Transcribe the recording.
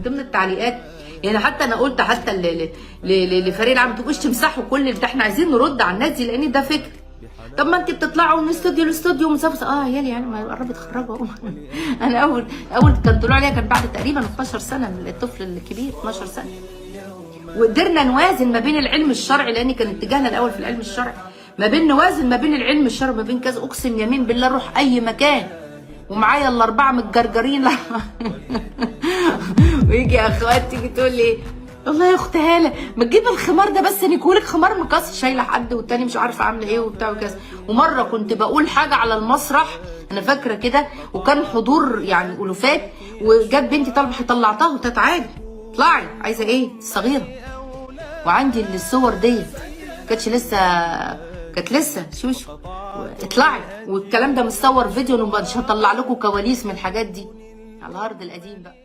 من ضمن التعليقات. يعني حتى انا قلت حتى لفريق العمل ما تبقوش تمسحوا كل ده، احنا عايزين نرد على الناس دي لان ده فكر. طب ما انت بتطلعوا من استوديو لاستوديو ومسافه عيالي يعني ما قربت تخرجوا. انا اول كان طلوع عليها كان بعد تقريبا 12 سنه من الطفل الكبير، 12 سنه. وقدرنا نوازن ما بين العلم الشرعي لان كان اتجاهنا الاول في العلم الشرعي، نوازن ما بين العلم الشرعي وما بين كذا. اقسم يمين بالله اروح اي مكان ومعايا الاربعه متجرجرين. ويجي اخوات تيجي تقول لي والله يا اخت هاله ما تجيب الخمار ده بس نيكولك خمار مكسر، شايله حد والتاني مش عارفه عامله ايه وبتاع وكذا. ومره كنت بقول حاجه على المسرح انا فاكره كده وكان حضور يعني الوفات، وجت بنتي طالبه طلعتها وقلت تعالي اطلعي عايزه ايه صغيره، وعندي الصور ديت كانت لسه شوشو اطلعي، والكلام ده متصور فيديو، مش هطلع لكم كواليس من الحاجات دي على الارض القديم بقى.